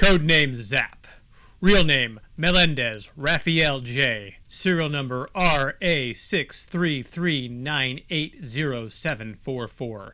Codename Zap. Real name Melendez Raphael J. Serial number RA633980744.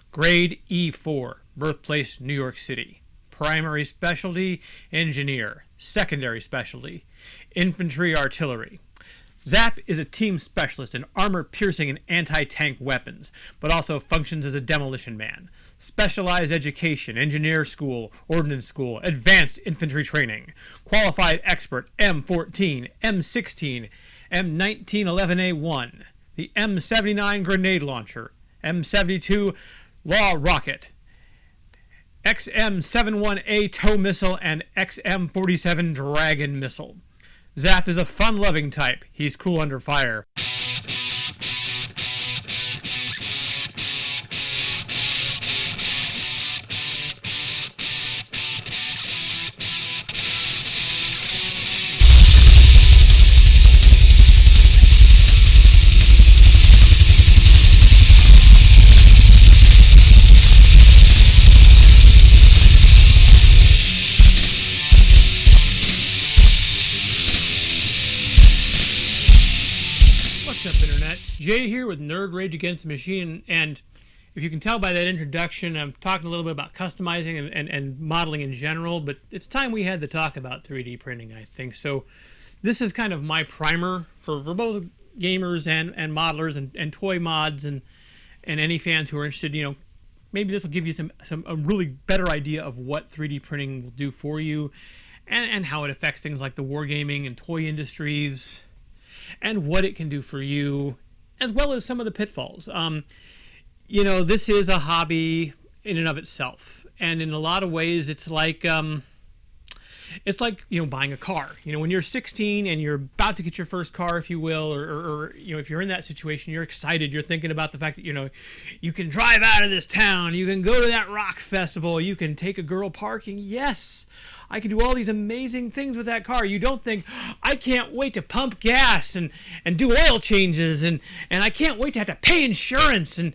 Grade E4. Birthplace New York City. Primary specialty engineer. Secondary specialty infantry artillery. Zap is a team specialist in armor-piercing and anti-tank weapons, but also functions as a demolition man. Specialized education, engineer school, ordnance school, advanced infantry training. Qualified expert M14, M16, M1911A1, the M79 grenade launcher, M72 Law rocket, XM71A tow missile, and XM47 Dragon missile. Zap is a fun-loving type. He's cool under fire. Jay here with Nerd Rage Against the Machine, and if you can tell by that introduction, I'm talking a little bit about customizing and modeling in general, but it's time we had to talk about 3D printing, I think. So this is kind of my primer for both gamers and modelers and toy mods and any fans who are interested. You know, maybe this will give you a really better idea of what 3D printing will do for you and how it affects things like the wargaming and toy industries and what it can do for you, as well as some of the pitfalls. You know, this is a hobby in and of itself, and in a lot of ways, it's like you know, buying a car. You know, when you're 16 and you're about to get your first car, if you will, or you know, if you're in that situation, you're excited. You're thinking about the fact that, you know, you can drive out of this town, you can go to that rock festival, you can take a girl parking. Yes, I can do all these amazing things with that car. You don't think, I can't wait to pump gas and do oil changes, and I can't wait to have to pay insurance, and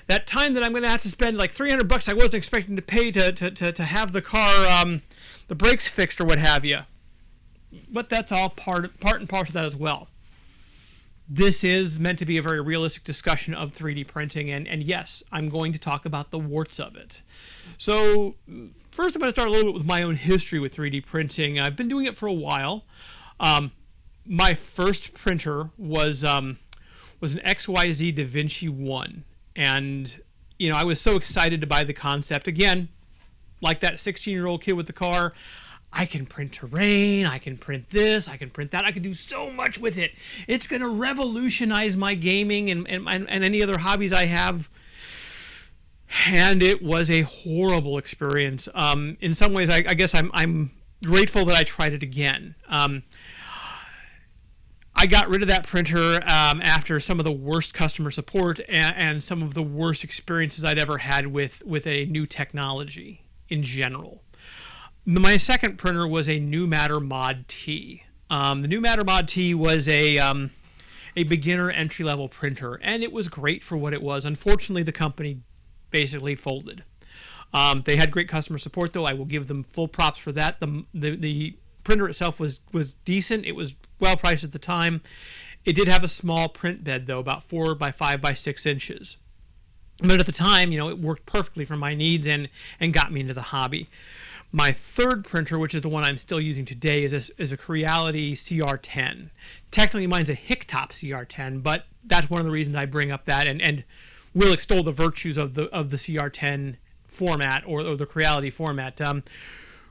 that time that I'm going to have to spend like $300 I wasn't expecting to pay to have the car, the brakes fixed or what have you. But that's all part and parcel of that as well. This is meant to be a very realistic discussion of 3D printing, and yes, I'm going to talk about the warts of it. So first, I'm going to start a little bit with my own history with 3D printing. I've been doing it for a while. My first printer was an XYZ Da Vinci 1, and you know, I was so excited to buy the concept. Again, like that 16-year-old kid with the car, I can print terrain, I can print this, I can print that, I can do so much with it. It's going to revolutionize my gaming and any other hobbies I have. And it was a horrible experience. In some ways, I guess I'm grateful that I tried it again. I got rid of that printer after some of the worst customer support and some of the worst experiences I'd ever had with a new technology in general. My second printer was a New Matter Mod T. The New Matter Mod T was a beginner entry-level printer, and it was great for what it was. Unfortunately, the company basically folded. They had great customer support, though. I will give them full props for that. The printer itself was decent. It was well priced at the time. It did have a small print bed, though, about 4 by 5 by 6 inches. But at the time, you know, it worked perfectly for my needs and got me into the hobby. My third printer, which is the one I'm still using today, is a Creality Cr10. Technically, mine's a Hicktop Cr10, but that's one of the reasons I bring up that and will extol the virtues of the Cr10 format or the Creality format.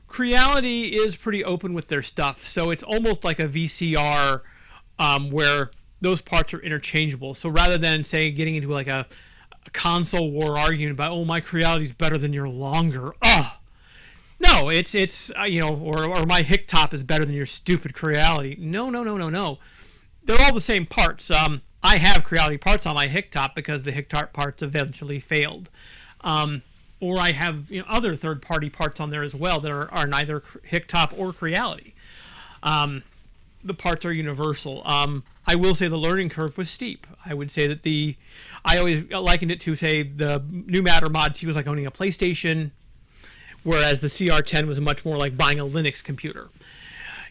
Creality is pretty open with their stuff, so it's almost like a VCR where those parts are interchangeable. So rather than, say, getting into like a console war argument about, oh, my Creality's better than your longer, no, it's you know, or my Hicktop is better than your stupid Creality. No. They're all the same parts. I have Creality parts on my Hicktop because the Hicktop parts eventually failed. Or I have, you know, other third-party parts on there as well that are neither Hicktop or Creality. The parts are universal. I will say the learning curve was steep. I would say that I always likened it to, say, the New Matter Mod T was like owning a PlayStation whereas the CR10 was much more like buying a Linux computer.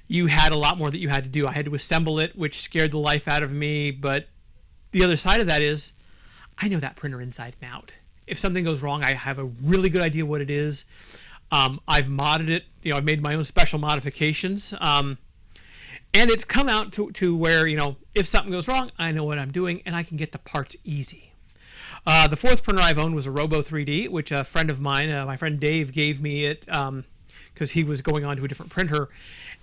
You had a lot more that you had to do. I had to assemble it, which scared the life out of me, but the other side of that is I know that printer inside and out. If something goes wrong, I have a really good idea what it is. I've modded it. I've made my own special modifications. And it's come out to where, if something goes wrong, I know what I'm doing, and I can get the parts easy. The fourth printer I've owned was a Robo 3D, which a friend of mine, my friend Dave, gave me it because he was going on to a different printer.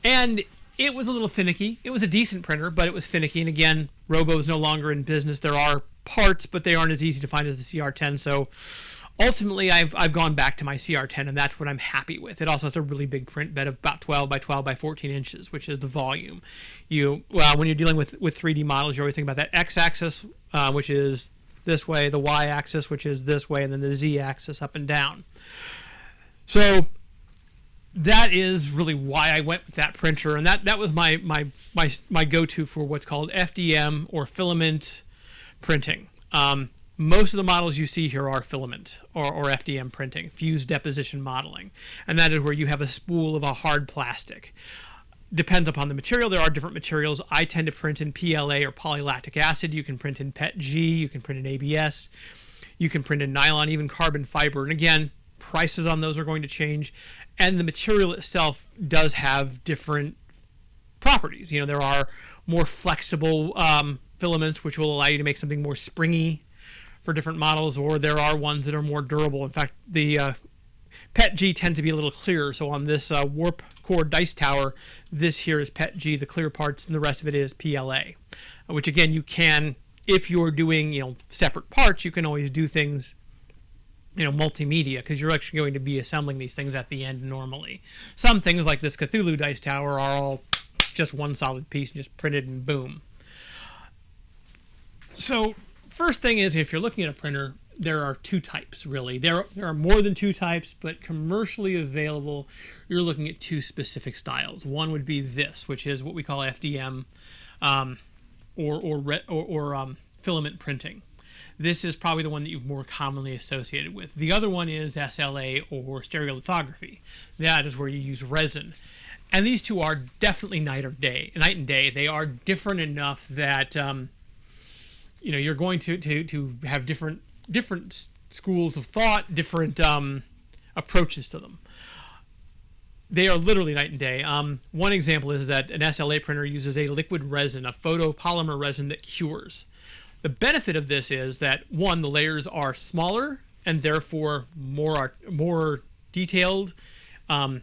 And it was a little finicky. It was a decent printer, but it was finicky. And again, Robo is no longer in business. There are parts, but they aren't as easy to find as the CR10. So ultimately, I've gone back to my CR10, and that's what I'm happy with. It also has a really big print bed of about 12 by 12 by 14 inches, which is the volume. When you're dealing with 3D models, you always think about that x-axis, which is this way, the y-axis, which is this way, and then the z-axis up and down. So that is really why I went with that printer, and that was my go-to for what's called FDM or filament printing. Most of the models you see here are filament or FDM printing, fused deposition modeling, and that is where you have a spool of a hard plastic. Depends upon the material. There are different materials. I tend to print in PLA or polylactic acid. You can print in PETG. You can print in ABS. You can print in nylon, even carbon fiber. And again, prices on those are going to change, and the material itself does have different properties. There are more flexible filaments, which will allow you to make something more springy for different models, or there are ones that are more durable. In fact, the PETG tend to be a little clearer. So on this warp core dice tower, this here is PETG, the clear parts, and the rest of it is PLA, which again, you can, if you're doing separate parts, you can always do things multimedia, because you're actually going to be assembling these things at the end normally. Some things like this Cthulhu dice tower are all just one solid piece, just printed and boom. So first thing is, if you're looking at a printer, there are two types, really. There are more than two types, but commercially available, you're looking at two specific styles. One would be this, which is what we call FDM or filament printing. This is probably the one that you've more commonly associated with. The other one is SLA or stereolithography. That is where you use resin. And these two are definitely night and day. They are different enough that you're going to have different schools of thought, different approaches to them. They are literally night and day. One example is that an SLA printer uses a liquid resin, a photopolymer resin that cures. The benefit of this is that, one, the layers are smaller and therefore more detailed.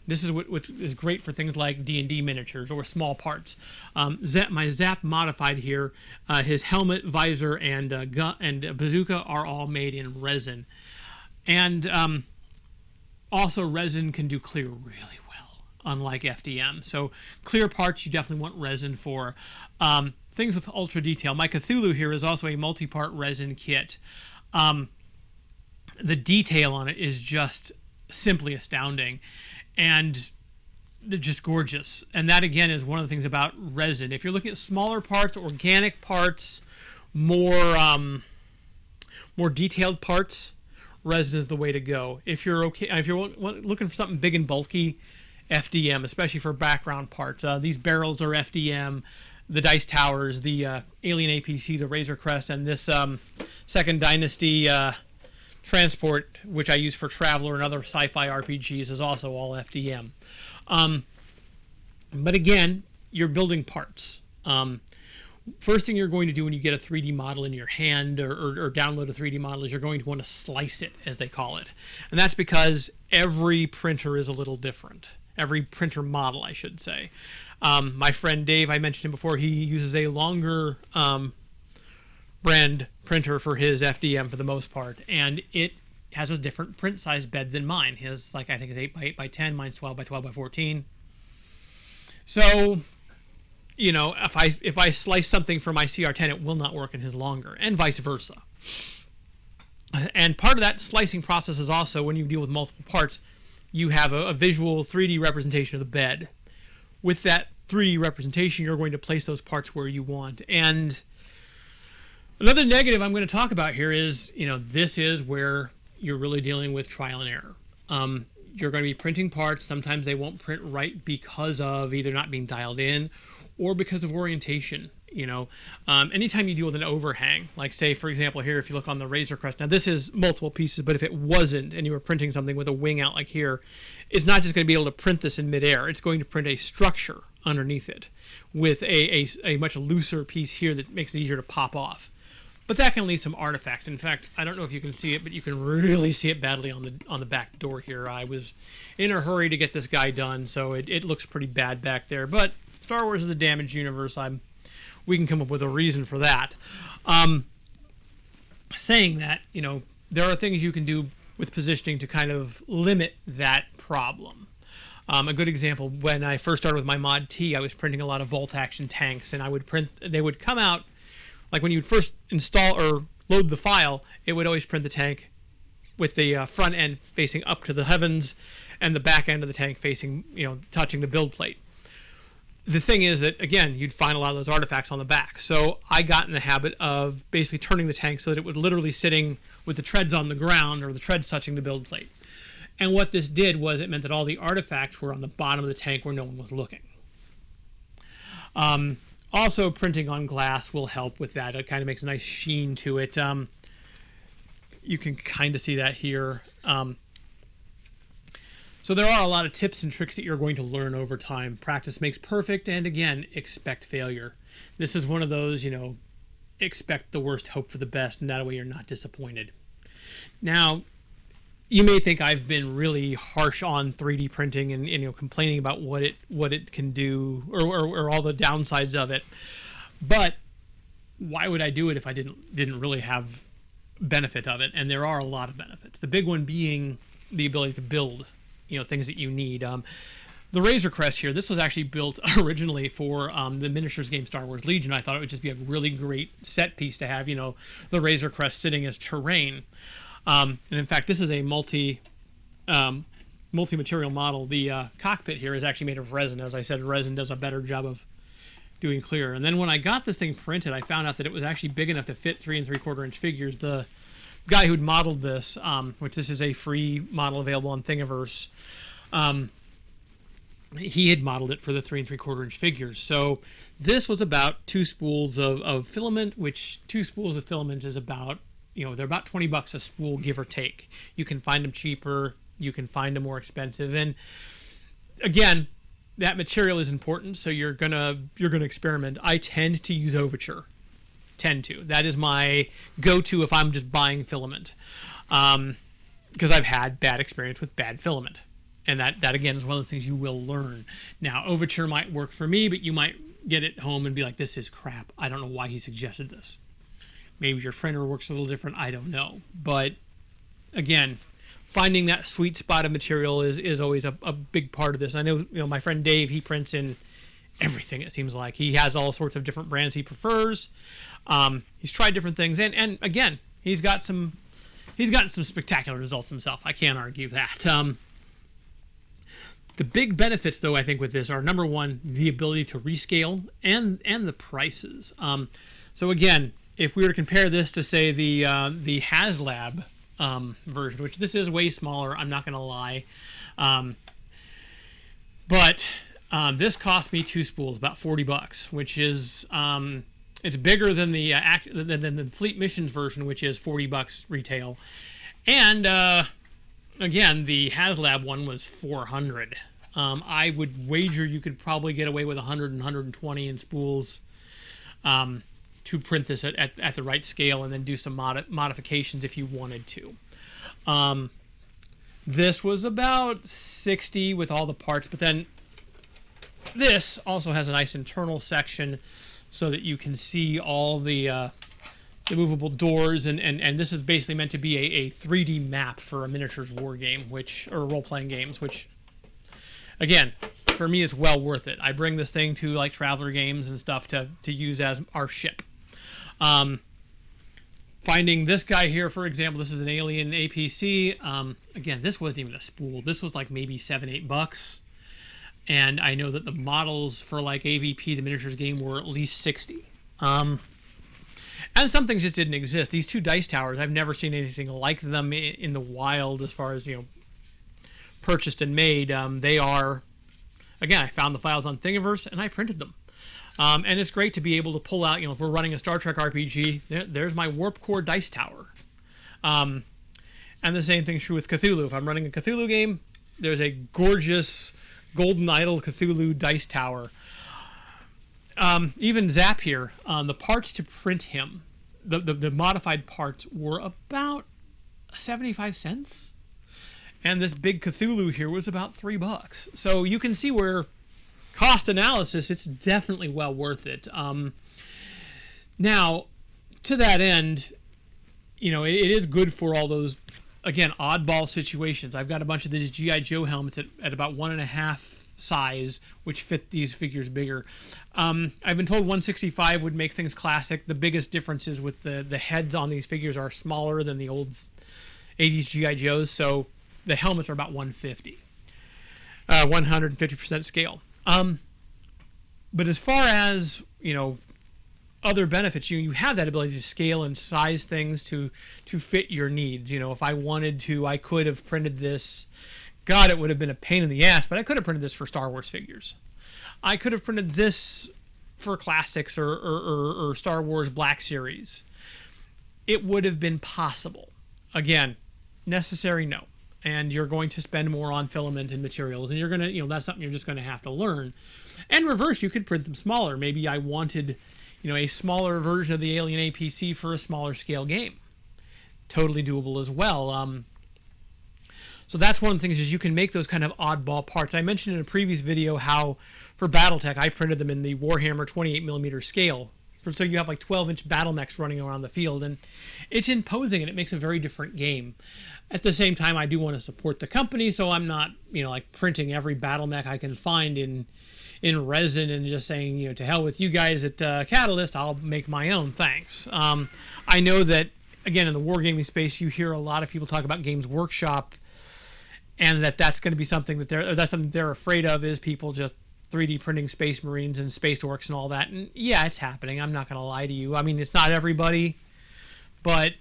This is what is great for things like D&D miniatures or small parts. My Zap modified here, his helmet, visor, and gun and bazooka are all made in resin. And also, resin can do clear really well, unlike FDM. So clear parts you definitely want resin for. Things with ultra detail. My Cthulhu here is also a multi-part resin kit. The detail on it is just simply astounding, and they're just gorgeous. And that again is one of the things about resin. If you're looking at smaller parts, organic parts, more detailed parts, resin is the way to go. If you're looking for something big and bulky, FDM, especially for background parts. These barrels are FDM. The dice towers, the Alien APC, the Razor Crest, and this Second Dynasty transport, which I use for Traveler and other sci-fi RPGs, is also all FDM. But again, you're building parts. First thing you're going to do when you get a 3D model in your hand or download a 3D model is you're going to want to slice it, as they call it. And that's because every printer is a little different. Every printer model, I should say. My friend Dave, I mentioned him before, he uses a longer brand printer for his FDM for the most part, and it has a different print size bed than mine. His, I think it's 8 by 8 by 10, mine's 12 by 12 by 14. So, if I slice something for my CR10, it will not work in his longer, and vice versa. And part of that slicing process is also, when you deal with multiple parts, you have a visual 3D representation of the bed. With that 3D representation, you're going to place those parts where you want. And another negative I'm going to talk about here is, this is where you're really dealing with trial and error. you're going to be printing parts. Sometimes they won't print right because of either not being dialed in or because of orientation. Anytime you deal with an overhang, like say, for example, here, if you look on the Razor Crest, now this is multiple pieces, but if it wasn't and you were printing something with a wing out like here, it's not just going to be able to print this in midair. It's going to print a structure underneath it with a much looser piece here that makes it easier to pop off. But that can leave some artifacts. In fact, I don't know if you can see it, but you can really see it badly on the back door here. I was in a hurry to get this guy done, so it looks pretty bad back there. But Star Wars is a damaged universe. We can come up with a reason for that. Saying that, there are things you can do with positioning to kind of limit that problem. A good example, when I first started with my Mod T, I was printing a lot of bolt action tanks, and they would come out, like when you would first install or load the file, it would always print the tank with the front end facing up to the heavens and the back end of the tank facing, touching the build plate. The thing is that, again, you'd find a lot of those artifacts on the back. So I got in the habit of basically turning the tank so that it was literally sitting with the treads on the ground or the treads touching the build plate. And what this did was it meant that all the artifacts were on the bottom of the tank where no one was looking. Also, printing on glass will help with that. It kind of makes a nice sheen to it. You can kind of see that here. So there are a lot of tips and tricks that you're going to learn over time. Practice makes perfect, and again, expect failure. This is one of those, expect the worst, hope for the best, and that way you're not disappointed. Now, you may think I've been really harsh on 3D printing and complaining about what it can do or all the downsides of it. But why would I do it if I didn't really have benefit of it? And there are a lot of benefits. The big one being the ability to build, things that you need. The Razor Crest here, this was actually built originally for the miniatures game Star Wars Legion. I thought it would just be a really great set piece to have, the Razor Crest sitting as terrain. And in fact, this is a multi-material model. The cockpit here is actually made of resin. As I said, resin does a better job of doing clear. And then when I got this thing printed, I found out that it was actually big enough to fit 3 3/4 inch figures. The guy who'd modeled this, which this is a free model available on Thingiverse, he had modeled it for the 3 3/4 inch figures. So this was about 2 spools of filament, which 2 spools of filament is about, they're about $20 a spool, give or take. You can find them cheaper, you can find them more expensive, and again, that material is important. So you're gonna experiment. I tend to use Overture. That is my go-to if I'm just buying filament, because I've had bad experience with bad filament, and that again is one of the things you will learn. Now, Overture might work for me, but you might get it home and be like, "This is crap. I don't know why he suggested this." Maybe your printer works a little different. I don't know. But again, finding that sweet spot of material is always a big part of this. I know, my friend Dave, he prints in everything, it seems like. He has all sorts of different brands he prefers. He's tried different things, and again, he's gotten some spectacular results himself. I can't argue that. The big benefits, though, I think with this are, number one, the ability to rescale and the prices. So again, if we were to compare this to, say, the HasLab version, which this is way smaller, I'm not going to lie, but this cost me 2 spools, about $40, which is it's bigger than the Fleet Missions version, which is $40 retail, and again, the HasLab one was $400. I would wager you could probably get away with 100 and 120 in spools to print this at the right scale, and then do some modifications if you wanted to. This was about $60 with all the parts, but then this also has a nice internal section so that you can see all the movable doors, and this is basically meant to be a 3D map for a miniatures war game, or role-playing games, which, again, for me is well worth it. I bring this thing to like traveler games and stuff to use as our ship. Finding this guy here, for example, this is an Alien APC. Again, this wasn't even a spool. This was like maybe $7-8. And I know that the models for like AVP, the miniatures game, were at least $60. And some things just didn't exist. These 2 dice towers, I've never seen anything like them in the wild as far as, purchased and made. They are, again, I found the files on Thingiverse and I printed them. And it's great to be able to pull out, if we're running a Star Trek RPG, there's my Warp Core dice tower. And the same thing's true with Cthulhu. If I'm running a Cthulhu game, there's a gorgeous Golden Idol Cthulhu dice tower. Even Zap here, the parts to print him, the modified parts were about 75 cents. And this big Cthulhu here was about $3. So you can see where cost analysis, it's definitely well worth it. Now, to that end, it is good for all those, again, oddball situations. I've got a bunch of these G.I. Joe helmets at about 1.5 size, which fit these figures bigger. I've been told 165 would make things classic. The biggest difference is with the heads on these figures are smaller than the old 80s G.I. Joes, so the helmets are about 150. 150% scale. But as far as, other benefits, you have that ability to scale and size things to fit your needs. If I wanted to, I could have printed this. God, it would have been a pain in the ass, but I could have printed this for Star Wars figures. I could have printed this for Classics or Star Wars Black Series. It would have been possible. Again, necessary, no. And you're going to spend more on filament and materials, and you're going to, that's something you're just going to have to learn. And reverse, you could print them smaller. Maybe I wanted, a smaller version of the Alien APC for a smaller scale game. Totally doable as well. So that's one of the things, is you can make those kind of oddball parts. I mentioned in a previous video how for Battletech I printed them in the Warhammer 28mm scale. So you have like 12-inch battle mechs running around the field, and it's imposing and it makes a very different game. At the same time, I do want to support the company, so I'm not, like printing every battle mech I can find in resin and just saying, to hell with you guys at Catalyst, I'll make my own, thanks. I know that, again, in the wargaming space, you hear a lot of people talk about Games Workshop, and that's going to be something that's something they're afraid of, is people just 3D printing Space Marines and Space Orcs and all that. And yeah, it's happening. I'm not going to lie to you. I mean, it's not everybody, but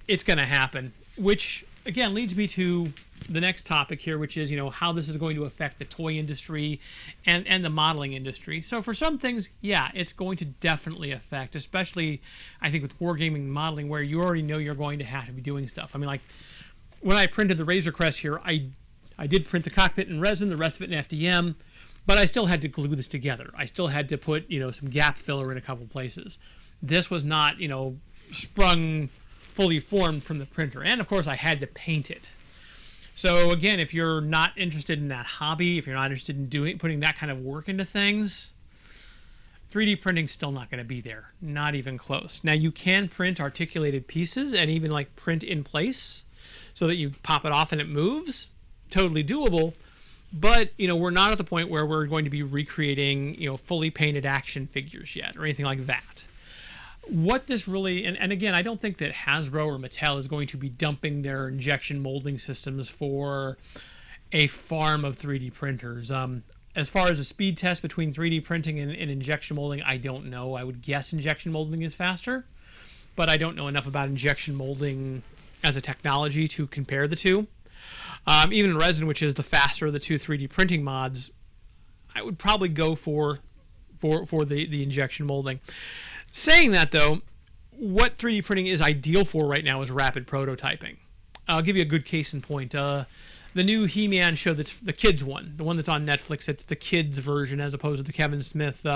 it's going to happen. Which, again, leads me to the next topic here, which is, how this is going to affect the toy industry and the modeling industry. So for some things, yeah, it's going to definitely affect, especially, I think, with wargaming modeling, where you already know you're going to have to be doing stuff. I mean, like, when I printed the Razor Crest here, I did print the cockpit in resin, the rest of it in FDM, but I still had to glue this together. I still had to put, some gap filler in a couple places. This was not, sprung fully formed from the printer. And of course I had to paint it. So again, if you're not interested in that hobby, if you're not interested in putting that kind of work into things, 3D printing's still not going to be there. Not even close. Now you can print articulated pieces and even like print in place so that you pop it off and it moves. Totally doable. But, we're not at the point where we're going to be recreating, fully painted action figures yet or anything like that. What this really, and again, I don't think that Hasbro or Mattel is going to be dumping their injection molding systems for a farm of 3D printers. As far as a speed test between 3D printing and injection molding, I don't know. I would guess injection molding is faster, but I don't know enough about injection molding as a technology to compare the two. Even in resin, which is the faster of the two 3D printing mods, I would probably go for the injection molding. Saying that, though, what 3D printing is ideal for right now is rapid prototyping. I'll give you a good case in point. The new He-Man show, that's the kids one, the one that's on Netflix. It's the kids version as opposed to the Kevin Smith,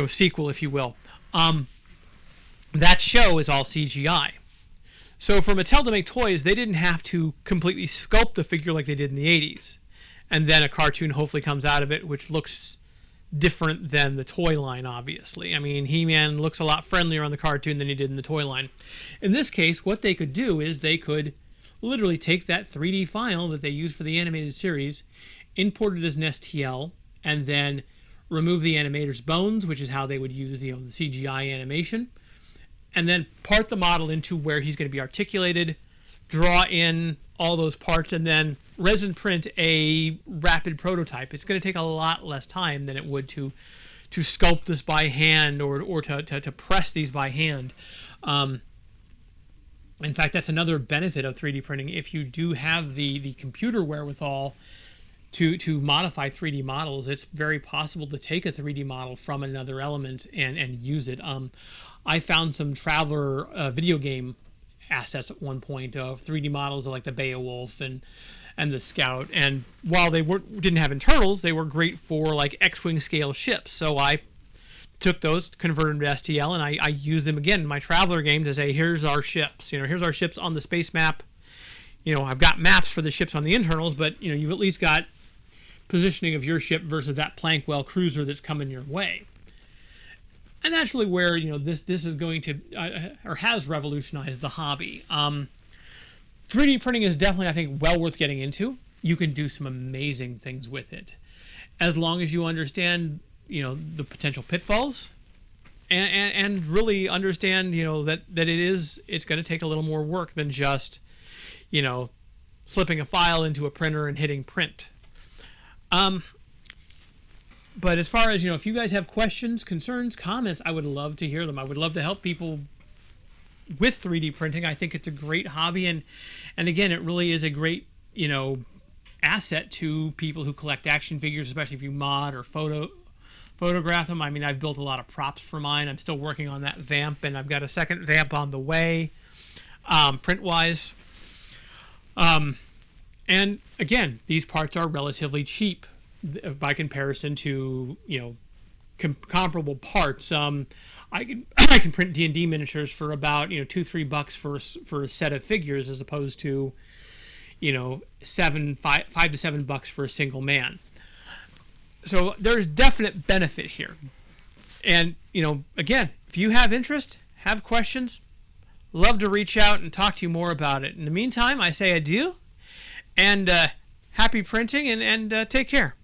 sequel, if you will. That show is all CGI. So for Mattel to make toys, they didn't have to completely sculpt the figure like they did in the 80s. And then a cartoon hopefully comes out of it, which looks different than the toy line, obviously. I mean, He-Man looks a lot friendlier on the cartoon than he did in the toy line. In this case, what they could do is they could literally take that 3D file that they used for the animated series, import it as an STL, and then remove the animator's bones, which is how they would use the CGI animation, and then part the model into where he's going to be articulated, draw in all those parts, and then resin print a rapid prototype. It's going to take a lot less time than it would to sculpt this by hand or to press these by hand. In fact, that's another benefit of 3D printing. If you do have the computer wherewithal to modify 3D models, it's very possible to take a 3D model from another element and use it. I found some Traveler video game assets at one point of 3D models of like the Beowulf and the Scout, and while they didn't have internals, they were great for like X-wing scale ships. So I took those, converted them to STL, and I used them again in my Traveler game to say, here's our ships. Here's our ships on the space map. I've got maps for the ships on the internals, but you've at least got positioning of your ship versus that Plankwell cruiser that's coming your way. And that's really where this is going to or has revolutionized the hobby. 3D printing is definitely, I think, well worth getting into. You can do some amazing things with it, as long as you understand the potential pitfalls, and really understand that it's going to take a little more work than just slipping a file into a printer and hitting print. But as far as if you guys have questions, concerns, comments, I would love to hear them. I would love to help people with 3D printing. I think it's a great hobby, and again, it really is a great asset to people who collect action figures, especially if you mod or photograph them. I mean, I've built a lot of props for mine. I'm still working on that vamp, and I've got a second vamp on the way, print-wise. And again, these parts are relatively cheap by comparison to comparable parts. I can print D&D miniatures for about $2-3 for a set of figures, as opposed to $5 to $7 for a single man. So there's definite benefit here. And again, if you have interest, have questions, love to reach out and talk to you more about it. In the meantime, I say adieu and happy printing, and take care.